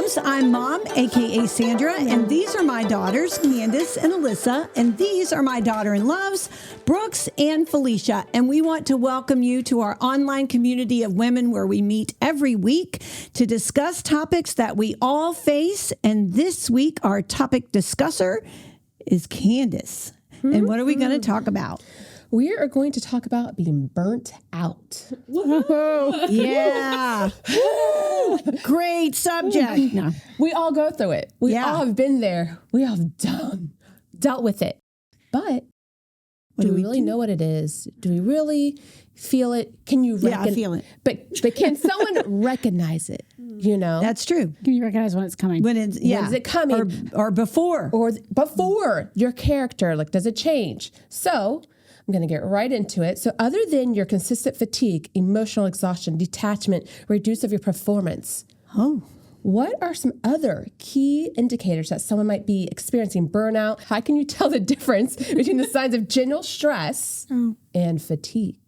moms. I'm Mom, aka Sandra, and these are my daughters, Candace and Alyssa, and these are my daughter-in-laws, Brooks and Felisha. And we want to welcome you to our online community of women where we meet every week to discuss topics that we all face. And this week, our topic discusser is Candace. And what are we going to talk about? We are going to talk about being burnt out. Whoa. Yeah. Great subject. No. We all go through it. We all have been there. We all have dealt with it. But do we really know what it is? Do we really feel it? Can you recognize? Yeah, I feel it. But can someone recognize it? You know? That's true. Can you recognize when it's coming? When is it coming? Or before. Or before your character. Like, does it change? So I'm going to get right into it. So other than your consistent fatigue, emotional exhaustion, detachment, reduce of your performance, what are some other key indicators that someone might be experiencing burnout? How can you tell the difference between the signs of general stress and fatigue?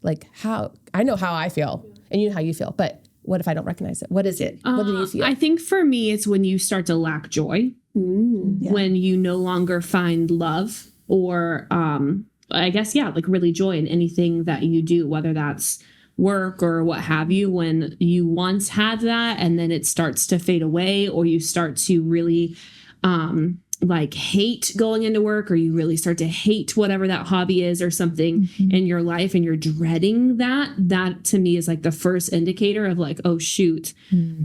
Like I know how I feel and you know how you feel, but what if I don't recognize it? What is it? What do you feel? I think for me, it's when you start to lack joy, when you no longer find love or, I guess, like really joy in anything that you do, whether that's work or what have you, when you once had that and then it starts to fade away, or you start to really like hate going into work, or you really start to hate whatever that hobby is or something in your life, and you're dreading that to me is like the first indicator of like, oh shoot,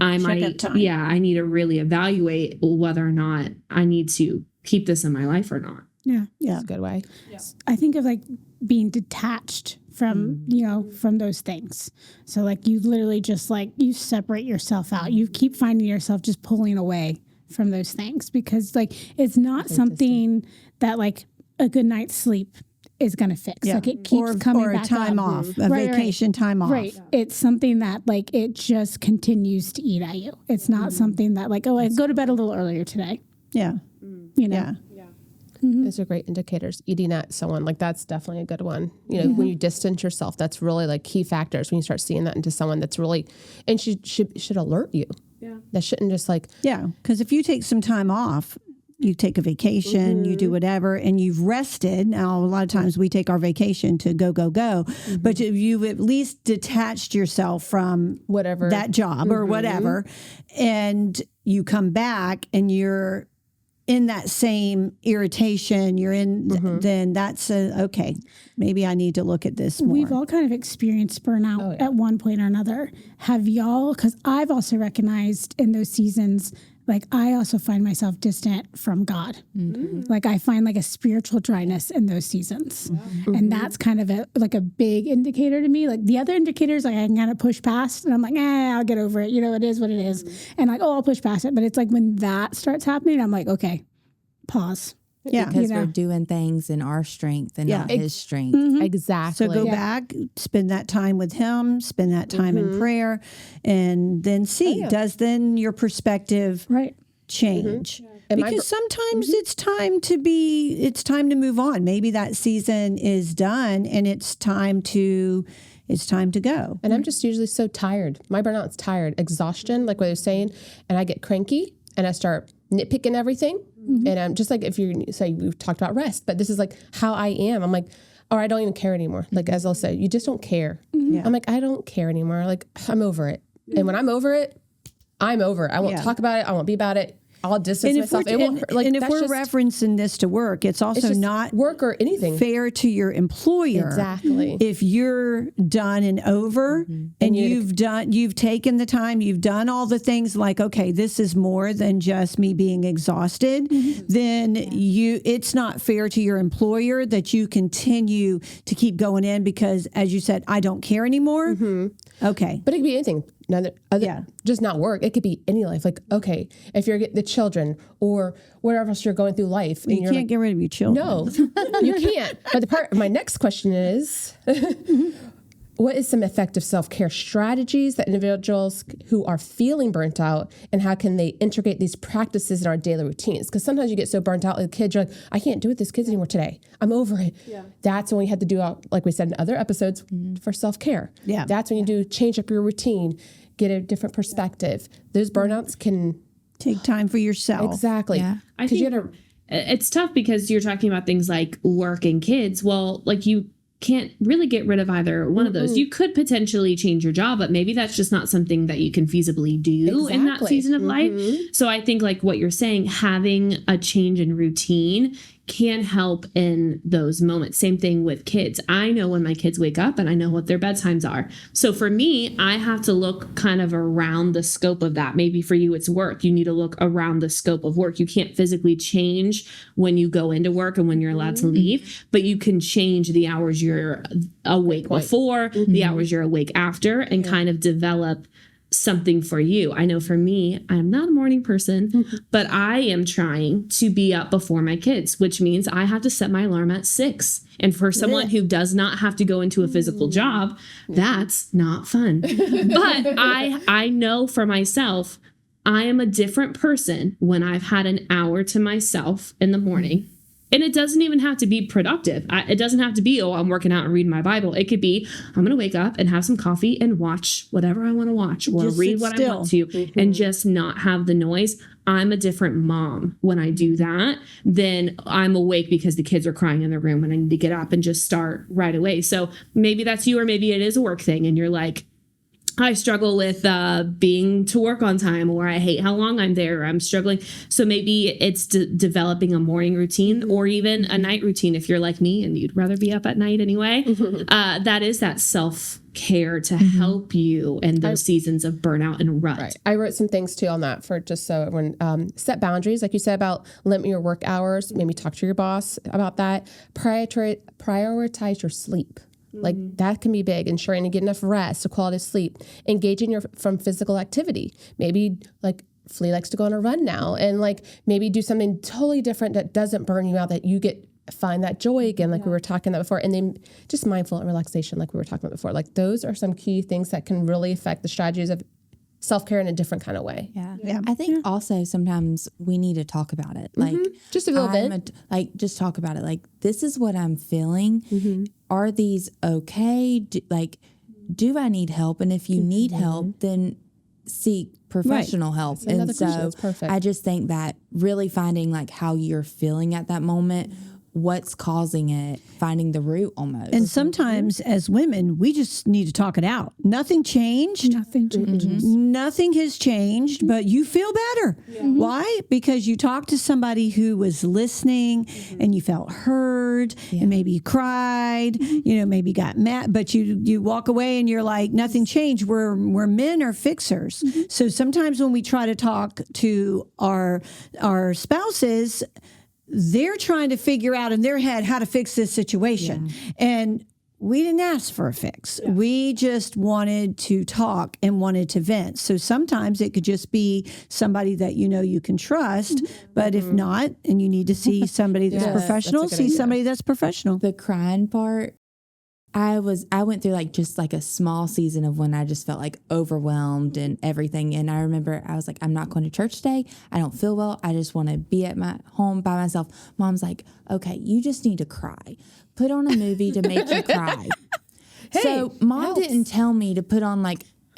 I need to really evaluate whether or not I need to keep this in my life or not. Yeah. That's a good way. Yeah. I think of like being detached from, from those things. So like you literally just like, you separate yourself out. You keep finding yourself just pulling away from those things because like, it's not something that like a good night's sleep is going to fix. Like it keeps coming back up. Or a time off, a vacation time off. Right. It's something that like, it just continues to eat at you. It's not something that like, I go to bed a little earlier today. Yeah. You know? Those are great indicators. Eating at someone, like that's definitely a good one. You know, when you distance yourself, that's really like key factors when you start seeing that into someone that's really, and she should alert you. Yeah. That shouldn't just like. Yeah. Because if you take some time off, you take a vacation, you do whatever, and you've rested. Now, a lot of times we take our vacation to go, but you've at least detached yourself from whatever that job or whatever, and you come back and you're in that same irritation, you're in, then that's okay. Maybe I need to look at this more. We've all kind of experienced burnout at one point or another. Have y'all? Because I've also recognized in those seasons, like I also find myself distant from God. Like I find like a spiritual dryness in those seasons. And that's kind of a big indicator to me. Like the other indicators, like I can kind of push past and I'm like, I'll get over it. You know, it is what it is. And like, I'll push past it. But it's like when that starts happening, I'm like, okay, pause. Yeah, because we're doing things in our strength and not his strength. Exactly. So go back, spend that time with him, spend that time in prayer, and then see, does then your perspective change? Because sometimes it's time to move on. Maybe that season is done and it's time to go. And I'm just usually so tired. My burnout's tired, exhaustion, like what I was saying, and I get cranky and I start nitpicking everything. And I'm just like, if you say we've talked about rest, but this is like how I am. I'm like, I don't even care anymore. Like, as I'll say, you just don't care. I'm like, I don't care anymore. Like, I'm over it. And when I'm over it, I'm over it. I won't talk about it. I won't be about it. I'll distance myself. And if we're referencing this to work, it's also not work or anything fair to your employer. Exactly. If you're done and over and you've taken the time, you've done all the things like, okay, this is more than just me being exhausted, then it's not fair to your employer that you continue to keep going in because, as you said, I don't care anymore. Okay. But it could be anything. Just not work. It could be any life. Like, okay, if you're the children or wherever else you're going through life. And you can't get rid of your children. No, you can't. But my next question is, what is some effective self-care strategies that individuals who are feeling burnt out, and how can they integrate these practices in our daily routines? Because sometimes you get so burnt out with kids, you're like, I can't do it with this kids anymore today. I'm over it. Yeah. That's when we had to do, like we said in other episodes, for self-care. Yeah. That's when you do change up your routine, get a different perspective. Those burnouts can Take time for yourself. Exactly. Yeah. I think it's tough because you're talking about things like work and kids. Well, like you can't really get rid of either one of those. You could potentially change your job, but maybe that's just not something that you can feasibly do in that season of life. So I think like what you're saying, having a change in routine can help in those moments. Same thing with kids. I know when my kids wake up and I know what their bedtimes are. So for me, I have to look kind of around the scope of that. Maybe for you, it's work. You need to look around the scope of work. You can't physically change when you go into work and when you're allowed to leave, but you can change the hours you're awake before, the hours you're awake after, and kind of develop something for you. I know for me, I'm not a morning person, but I am trying to be up before my kids, which means I have to set my alarm at 6. And for someone who does not have to go into a physical job, that's not fun. But I know for myself, I am a different person when I've had an hour to myself in the morning. And it doesn't even have to be productive. It doesn't have to be, oh, I'm working out and reading my Bible. It could be, I'm going to wake up and have some coffee and watch whatever I want to watch, or Just read sit what still. I want to, and just not have the noise. I'm a different mom when I do that than I'm awake because the kids are crying in the room and I need to get up and just start right away. So maybe that's you, or maybe it is a work thing and you're like, I struggle with being to work on time, or I hate how long I'm there, or I'm struggling. So maybe it's developing a morning routine or even a night routine if you're like me and you'd rather be up at night anyway. That is that self-care to help you in those seasons of burnout and rut. Right. I wrote some things too on that for just so everyone, set boundaries, like you said, about limit your work hours, maybe talk to your boss about that, prioritize your sleep. Like that can be big, ensuring to get enough rest, a quality of sleep, engaging from physical activity. Maybe like Flea likes to go on a run now, and like maybe do something totally different that doesn't burn you out, that you find that joy again, like we were talking about before. And then just mindful and relaxation, like we were talking about before. Like those are some key things that can really affect the strategies of self-care in a different kind of way. Yeah. I think also sometimes we need to talk about it. Like just a little bit. Just talk about it. Like, this is what I'm feeling. Are these okay? Do I need help? And if you need help, then seek professional help. And so that's perfect. I just think that really finding like how you're feeling at that moment, what's causing it, finding the root almost. And sometimes as women, we just need to talk it out. Nothing changed. Nothing changes. Nothing has changed, but you feel better. Why? Because you talked to somebody who was listening and you felt heard, and maybe you cried, maybe got mad, but you walk away and you're like, nothing changed. We're men are fixers. So sometimes when we try to talk to our spouses, they're trying to figure out in their head how to fix this situation. And we didn't ask for a fix. We just wanted to talk and wanted to vent. So sometimes it could just be somebody that you can trust, but if not, and you need to see somebody that's professional, see somebody that's professional. The crying part, I went through just a small season of when I just felt like overwhelmed and everything. And I remember I was like, I'm not going to church today. I don't feel well. I just want to be at my home by myself. Mom's like, okay, you just need to cry. Put on a movie to make you cry. So Mom didn't tell me to put on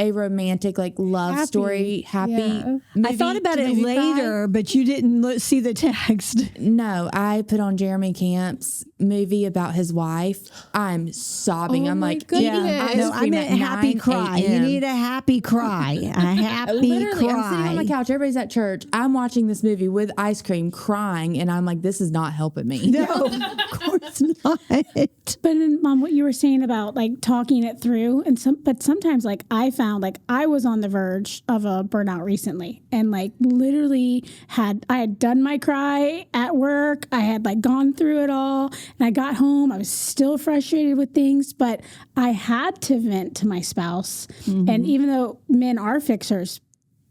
a romantic love story, happy movie. I thought about it later, but you didn't see the text. No, I put on Jeremy Camp's movie about his wife. I'm sobbing. I'm like, I meant a happy cry. You need a happy cry. A happy Literally, cry. I'm sitting on the couch. Everybody's at church. I'm watching this movie with ice cream, crying, and I'm like, this is not helping me. No, of course not. But then, Mom, what you were saying about talking it through, but sometimes I found I was on the verge of a burnout recently, and literally I had done my cry at work. I had gone through it all, and I got home. I was still frustrated with things, but I had to vent to my spouse. And even though men are fixers,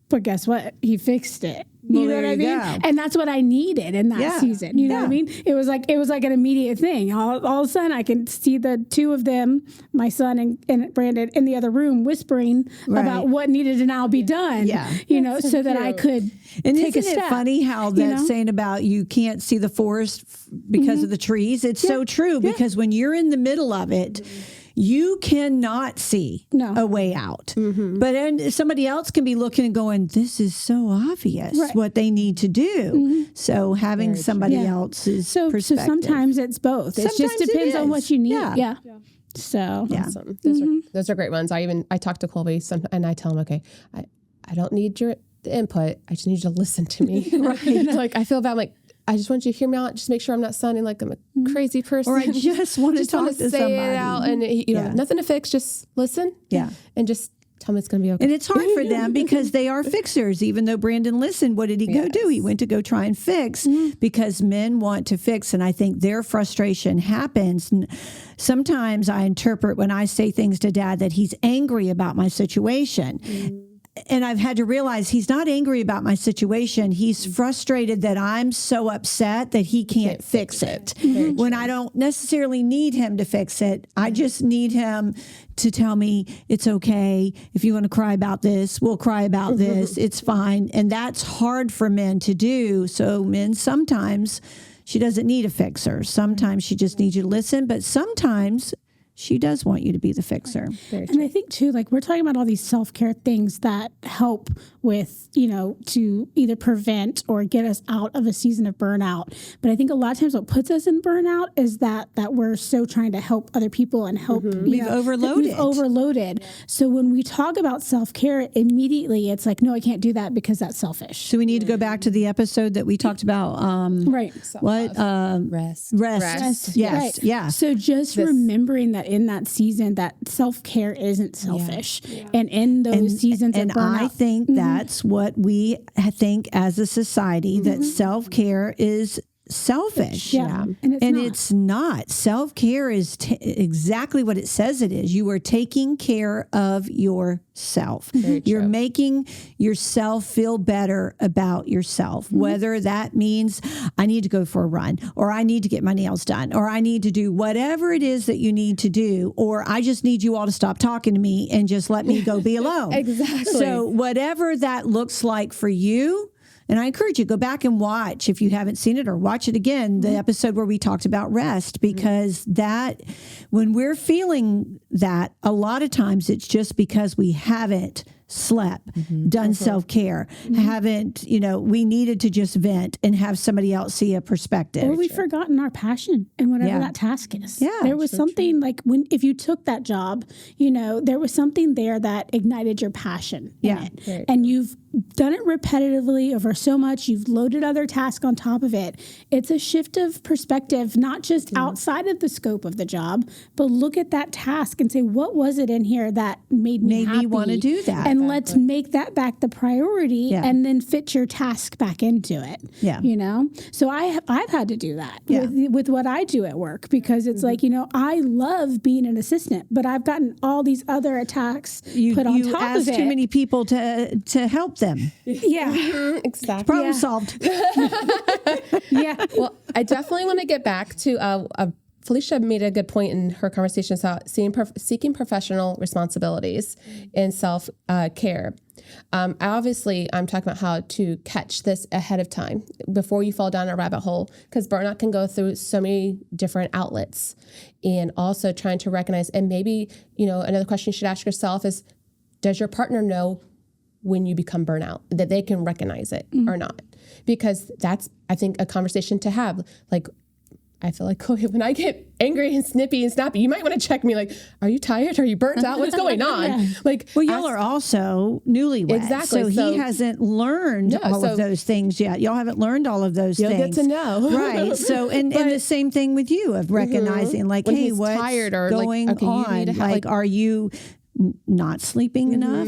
but guess what? He fixed it. You know what I mean? And that's what I needed in that season. You know what I mean? It was like an immediate thing. All of a sudden, I can see the two of them, my son and Brandon, in the other room whispering about what needed to now be done. So that I could take a step. Isn't it funny how that's saying about you can't see the forest because of the trees? It's so true, because when you're in the middle of it, you cannot see a way out. But then somebody else can be looking and going, this is so obvious what they need to do. So having somebody else's perspective. So sometimes it's both. It just depends on what you need. Yeah. So awesome. Those are great ones. I talk to Colby and I tell him, okay, I don't need the input. I just need you to listen to me. Like I feel bad. I'm like, I just want you to hear me out. Just make sure I'm not sounding like I'm a crazy person. Or I just want to talk to say somebody. It out and nothing to fix. Just listen. Yeah. And just tell me it's going to be okay. And it's hard for them because they are fixers. Even though Brandon listened, what did he go do? He went to go try and fix because men want to fix. And I think their frustration happens. Sometimes I interpret when I say things to Dad that he's angry about my situation. And I've had to realize he's not angry about my situation. He's frustrated that I'm so upset that he can't fix it. When I don't necessarily need him to fix it. I just need him to tell me it's okay. If you want to cry about this, we'll cry about this. It's fine. And that's hard for men to do. So men, sometimes she doesn't need a fixer. Sometimes she just needs you to listen. But sometimes she does want you to be the fixer. And I think too, like we're talking about all these self-care things that help with, to either prevent or get us out of a season of burnout. But I think a lot of times what puts us in burnout is that we're so trying to help other people and help. We've overloaded. So when we talk about self-care, immediately it's like, no, I can't do that because that's selfish. So we need to go back to the episode that we talked about. Rest. Yes. Right. Yeah. So just remembering that in that season, that self-care isn't selfish. And in those seasons of burnout. I think that's what we think as a society, that self-care is selfish. And it's not. Self-care is exactly what it says it is. You are taking care of yourself. You're making yourself feel better about yourself, whether that means I need to go for a run, or I need to get my nails done, or I need to do whatever it is that you need to do, or I just need you all to stop talking to me and just let me go be alone. Exactly. So whatever that looks like for you, and I encourage you, go back and watch, if you haven't seen it, or watch it again, the episode where we talked about rest, because that, when we're feeling that, a lot of times it's just because we haven't slept, done self-care, haven't, we needed to just vent and have somebody else see a perspective. Or we've forgotten our passion and whatever that task is. Yeah. There was something like if you took that job, there was something there that ignited your passion in it. And you've done it repetitively over so much. You've loaded other tasks on top of it. It's a shift of perspective, not just outside of the scope of the job, but look at that task and say, what was it in here that made me want to do that? And let's make that back the priority and then fit your task back into it. Yeah. So I've had to do that with what I do at work, because it's like, I love being an assistant, but I've gotten all these other tasks put on top of it. You ask too many people to help them. Yeah. Exactly. Problem solved. Yeah. Well, I definitely want to get back to Felisha made a good point in her conversation about seeking professional responsibilities in self-care. Obviously, I'm talking about how to catch this ahead of time before you fall down a rabbit hole, because burnout can go through so many different outlets, and also trying to recognize, and maybe, another question you should ask yourself is, does your partner know when you become burnout, that they can recognize it or not? Because that's, I think, a conversation to have. Like, I feel like when I get angry and snippy and snappy, you might want to check me, like, are you tired? Are you burnt out? What's going on? Like, well, y'all are also newlyweds. Exactly. So he hasn't learned all of those things yet. Y'all haven't learned all of those things. You'll get to know. Right. So, and the same thing with you, of recognizing, like, when hey, he's what's tired, or going like, okay, on? You need to have, are you not sleeping enough?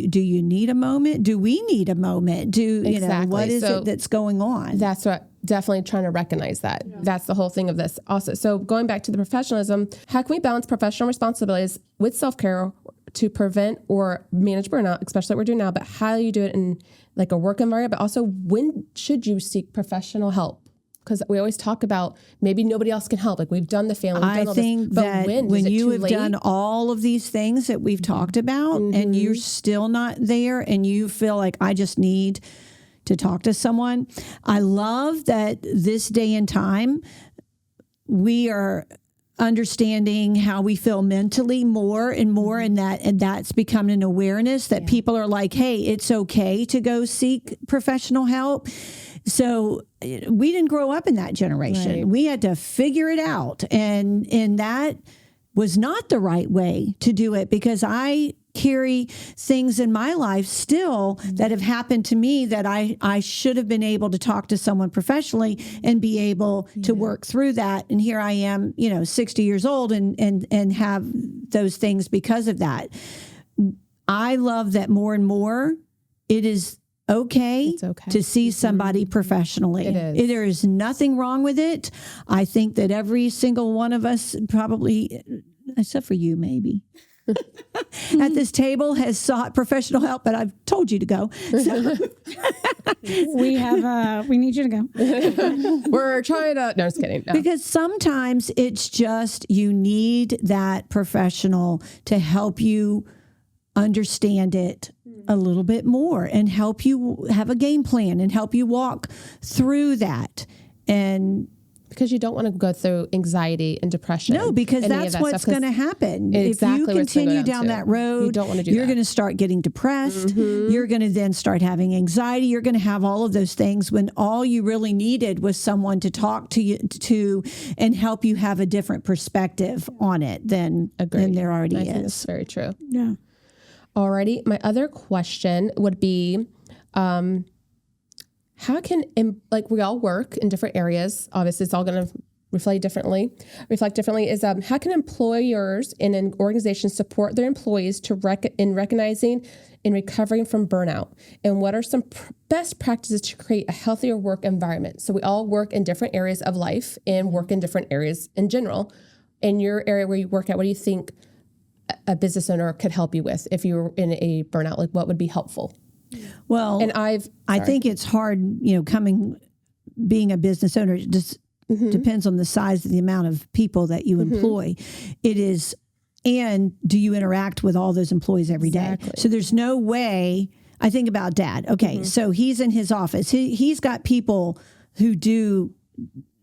Do you need a moment? Do we need a moment? What is it that's going on? That's what, definitely trying to recognize that. Yeah. That's the whole thing of this also. So going back to the professionalism, how can we balance professional responsibilities with self-care to prevent or manage burnout, especially what we're doing now, but how do you do it in like a work environment, but also when should you seek professional help? Because we always talk about maybe nobody else can help. Like, we've done the family. I think that when you have done all of these things that we've talked about and you're still not there and you feel like I just need to talk to someone. I love that this day and time we are understanding how we feel mentally more and more, and that's become an awareness that people are like, hey, it's okay to go seek professional help. So we didn't grow up in that generation. Right. We had to figure it out, and that was not the right way to do it, because I carry things in my life still that have happened to me that I should have been able to talk to someone professionally and be able to work through that. And here I am, 60 years old and have those things because of that. I love that more and more it is okay to see somebody professionally. It is. There is nothing wrong with it. I think that every single one of us, probably, except for you maybe, at this table has sought professional help, but I've told you to go. So. We need you to go. We're trying to, no, just kidding. No. Because sometimes it's just you need that professional to help you understand it a little bit more and help you have a game plan and help you walk through that. And because you don't want to go through anxiety and depression. no, because that's what's going to happen. Exactly. If you continue down that road, you don't want to do you're going to start getting depressed. You're going to then start having anxiety. You're going to have all of those things when all you really needed was someone to talk to you to and help you have a different perspective on it than there already I think is. that's very true. Yeah. Alrighty. My other question would be, how can, we all work in different areas. Obviously, it's all going to reflect differently. Is how can employers and an organization support their employees in recognizing and recovering from burnout? And what are some best practices to create a healthier work environment? So we all work in different areas of life and work in different areas in general. In your area where you work at, what do you think a business owner could help you with if you were in a burnout? Like, what would be helpful? Well, and I think it's hard, being a business owner. It just depends on the size of the amount of people that you employ. It is, and do you interact with all those employees every day? So there's no way. I think about Dad. Okay, so he's in his office. He's got people who do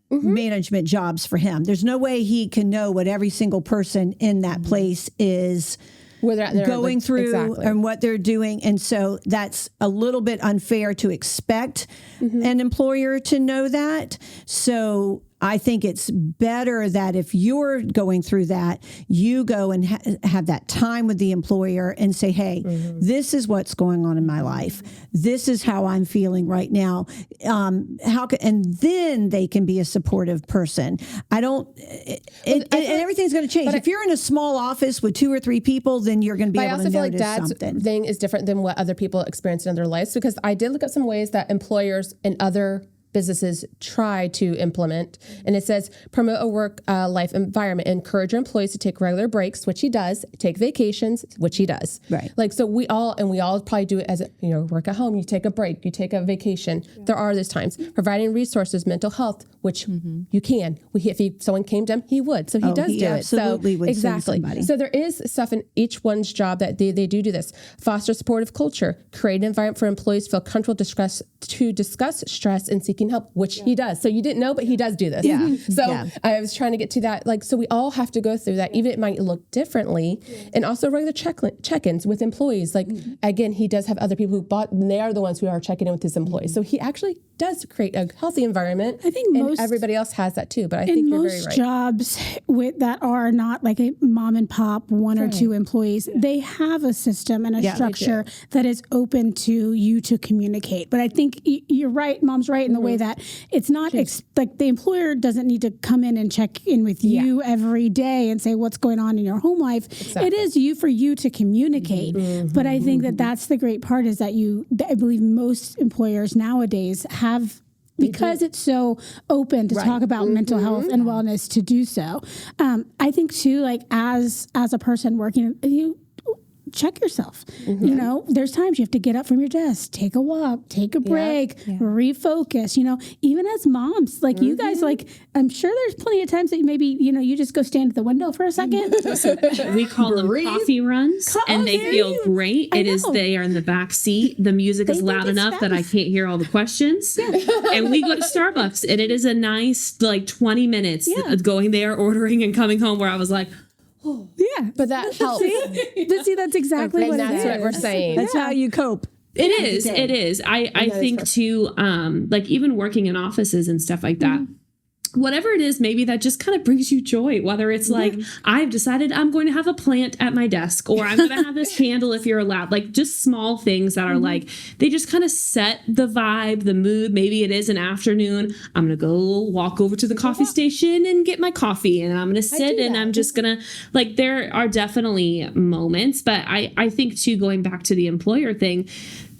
management jobs for him. There's no way he can know what every single person in that place is where they're at, going through and what they're doing. And so that's a little bit unfair to expect an employer to know that. So I think it's better that if you're going through that, you go and have that time with the employer and say, hey, this is what's going on in my life. This is how I'm feeling right now. And then they can be a supportive person. And everything's going to change. If you're in a small office with 2 or 3 people, then you're going to be able to notice something. I also feel like Dad's thing is different than what other people experience in their lives, because I did look at some ways that employers and other businesses try to implement. And it says, promote a work life environment, encourage your employees to take regular breaks, which he does, take vacations, which he does. Right. Like, so we all probably do it as, work at home, you take a break, you take a vacation. Yeah. There are those times. Providing resources, mental health, which you can. If someone came to him, he would. So he does do it. Absolutely would send somebody. So there is stuff in each one's job that they do this. Foster supportive culture, create an environment for employees to feel comfortable to discuss stress and seeking help, which he does. So you didn't know, but he does do this. Yeah. So I was trying to get to that. So we all have to go through that, even it might look differently. And also regular check-ins with employees. Again, he does have other people who bought, and they are the ones who are checking in with his employees. So he actually does create a healthy environment. I think everybody else has that too, but I think you're very right. Most jobs that are not like a mom and pop, 1 or 2 employees, they have a system and a structure that is open to you to communicate. But I think you're right, Mom's right in the way that it's not like the employer doesn't need to come in and check in with you every day and say what's going on in your home life. Exactly. It is for you to communicate. But I think that's the great part is that I believe most employers nowadays have, because it's so open to talk about mental health and wellness, to do so. I think too, as a person working, check yourself. You know, there's times you have to get up from your desk, take a walk, take a break, refocus, you know, even as moms, like you guys, like, I'm sure there's plenty of times that maybe, you know, you just go stand at the window for a second. We call them coffee runs, and they feel great. They are in the back seat. The music is loud enough that I can't hear all the questions. And we go to Starbucks, and it is a nice, like, 20 minutes going there, ordering, and coming home, where I was like, oh, yeah. But that helps. See, that's exactly what that's what we're saying. That's how you cope. It is. I think too, like even working in offices and stuff like that, whatever it is, maybe that just kind of brings you joy, whether it's like, I've decided I'm going to have a plant at my desk, or I'm going to have this candle if you're allowed, like just small things that are like, they just kind of set the vibe, the mood. Maybe it is an afternoon. I'm going to go walk over to the coffee station and get my coffee, and I'm going to sit and I'm just going to, like, there are definitely moments, but I think too, going back to the employer thing,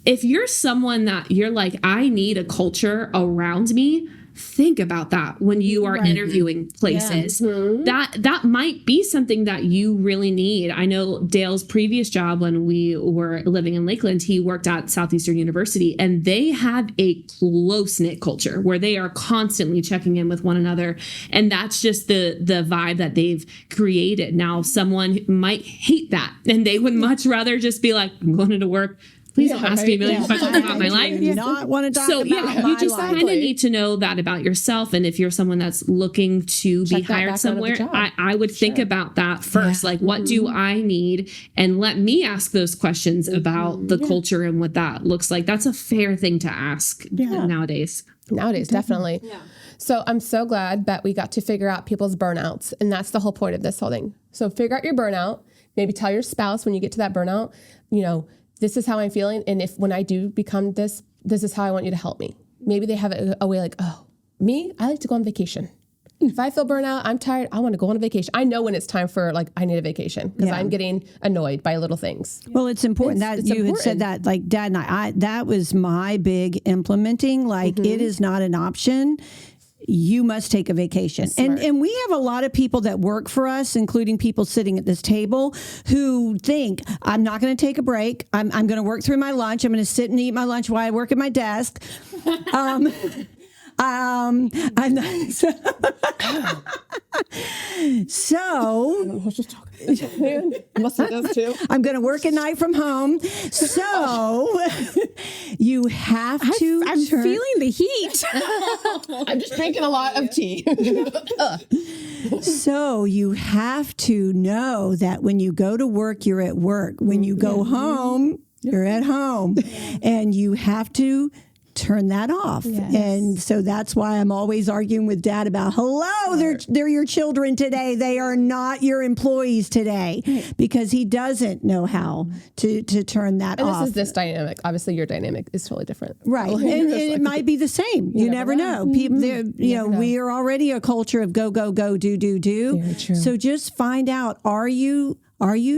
if you're someone that you're like, I need a culture around me, think about that when you are interviewing places. That might be something that you really need. I know Dale's previous job, when we were living in Lakeland, he worked at Southeastern University, and they have a close-knit culture where they are constantly checking in with one another, and that's just the vibe that they've created. Now, someone might hate that, and they would much rather just be like, I'm going into work. Please don't ask me a million questions about my life. Do not want to talk about you just kind of need to know that about yourself. And if you're someone that's looking to be hired somewhere, I would think about that first. Like, what do I need? And let me ask those questions about the culture and what that looks like. That's a fair thing to ask nowadays. Nowadays, definitely. Yeah. So I'm so glad that we got to figure out people's burnouts. And that's the whole point of this whole thing. So figure out your burnout. Maybe tell your spouse when you get to that burnout, you know, this is how I'm feeling. And if when I do become this is how I want you to help me. Maybe they have a way like, oh, me, I like to go on vacation. If I feel burnout, I'm tired, I want to go on a vacation. I know when it's time for, like, I need a vacation because I'm getting annoyed by little things. Well, it's important that you had said that, like, Dad and I, that was my big implementing. Like, it is not an option. You must take a vacation. And we have a lot of people that work for us, including people sitting at this table, who think, I'm not going to take a break. I'm going to work through my lunch. I'm going to sit and eat my lunch while I work at my desk. I'm not. So I'm going to work at night from home. So you have to. I'm feeling the heat. I'm just drinking a lot of tea. So you have to know that when you go to work, you're at work. When you go home, you're at home, and you have to turn that off. Yes. And so that's why I'm always arguing with Dad about, they're your children today. They are not your employees today, because he doesn't know how to turn that off. And this dynamic. Obviously, your dynamic is totally different. Right. And it might be the same. You never know. People, we are already a culture of go, go, go, do, do, do. Very true. So just find out, are you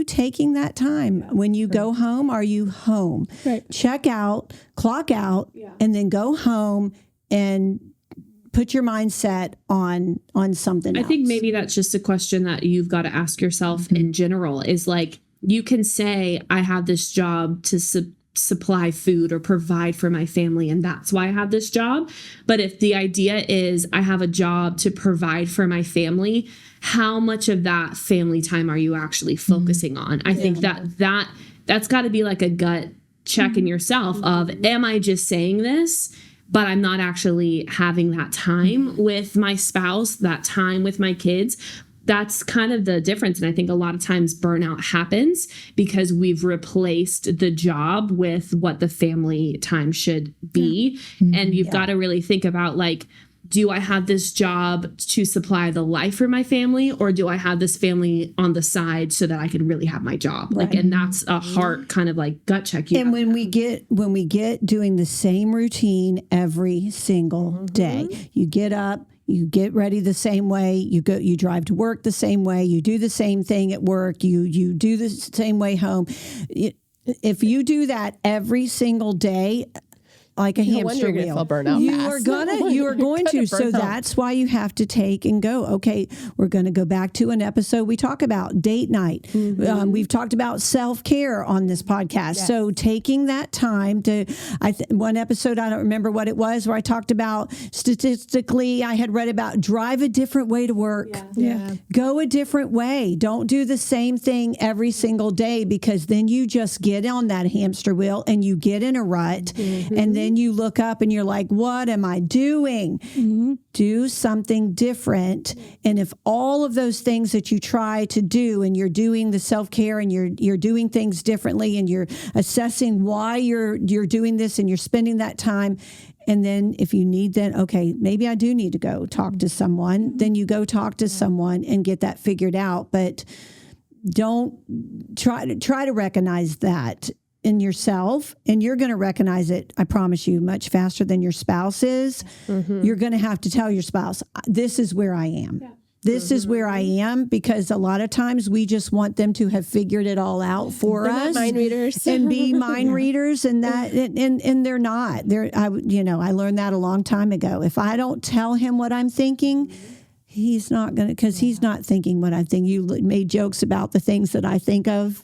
taking that time? When you go home, are you home? Right. Check out, clock out, and then go home and put your mindset on something else. I think maybe that's just a question that you've got to ask yourself in general, is like, you can say, I have this job to supply food or provide for my family, and that's why I have this job. But if the idea is, I have a job to provide for my family, how much of that family time are you actually focusing on? I think that's got to be like a gut check in yourself of, am I just saying this, but I'm not actually having that time with my spouse, that time with my kids? That's kind of the difference. And I think a lot of times burnout happens because we've replaced the job with what the family time should be. And you've got to really think about, like, do I have this job to supply the life for my family, or do I have this family on the side so that I can really have my job? Right. Like, and that's a heart kind of like gut check. And when we get doing the same routine every single day, you get up, you get ready the same way, you drive to work the same way, you do the same thing at work, you do the same way home. If you do that every single day, like a No hamster wonder you're wheel. gonna feel burnout You fast. you are going to. So that's why you have to take and go. Okay, we're going to go back to an episode we talk about date night. We've talked about self-care on this podcast. Yes. So taking that time to, one episode, I don't remember what it was, where I talked about statistically, I had read about drive a different way to work. Yeah. Go a different way. Don't do the same thing every single day, because then you just get on that hamster wheel and you get in a rut. And then you look up and you're like, what am I doing? Do something different. And if all of those things that you try to do, and you're doing the self-care, and you're doing things differently, and you're assessing why you're doing this, and you're spending that time, and then if you need, then, okay, maybe I do need to go talk to someone, then you go talk to someone and get that figured out. But don't try to recognize that in yourself, and you're going to recognize it, I promise you, much faster than your spouse is. You're going to have to tell your spouse, this is where I am. This is where I am, because a lot of times we just want them to have figured it all out for us, mind readers, and be mind readers, and that, and they're not. I learned that a long time ago. If I don't tell him what I'm thinking, he's not going to, because he's not thinking what I think. You made jokes about the things that I think of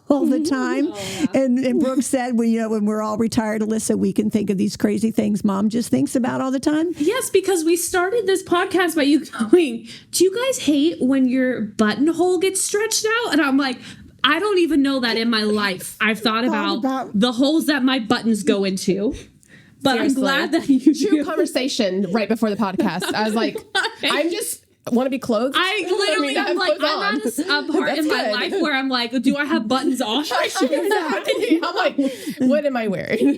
all the time. And Brooks said, when we're all retired, Alyssa, we can think of these crazy things Mom just thinks about all the time. Yes, because we started this podcast by you going, do you guys hate when your buttonhole gets stretched out? And I'm like, I don't even know that in my life I've thought about the holes that my buttons go into. But seriously, I'm glad that you true conversation right before the podcast. I was like, I'm just want to be clothed. I literally, I'm at a part in my life where I'm like, do I have buttons on? I'm like, what am I wearing?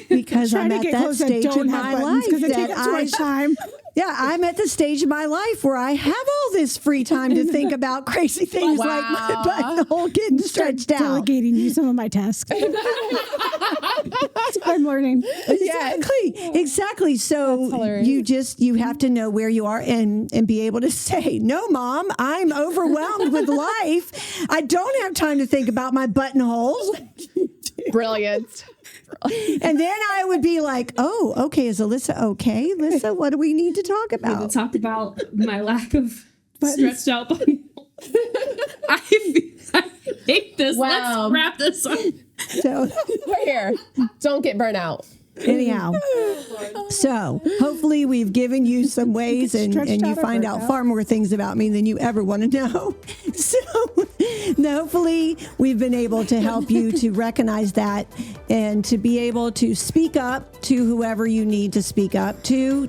Because I'm at that stage in my life because it takes up too much time. Yeah, I'm at the stage of my life where I have all this free time to think about crazy things like my buttonhole getting stretched out. Delegating you some of my tasks. I'm learning. Exactly. So you have to know where you are and be able to say, no, Mom, I'm overwhelmed with life. I don't have time to think about my buttonholes. Brilliant. And then I would be like, oh, okay, is Alyssa okay? Alyssa, what do we need to talk about? We talked about my lack of stretched out buttonhole. I hate this. Wow. Let's wrap this up. So we're here. Don't get burnt out. Anyhow, so hopefully we've given you some ways, and you find out far more things about me than you ever want to know. So hopefully we've been able to help you to recognize that, and to be able to speak up to whoever you need to speak up to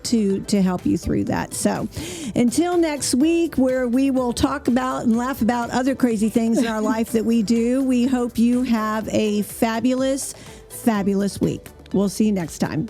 help you through that. So until next week, where we will talk about and laugh about other crazy things in our life that we do, we hope you have a fabulous week. We'll see you next time.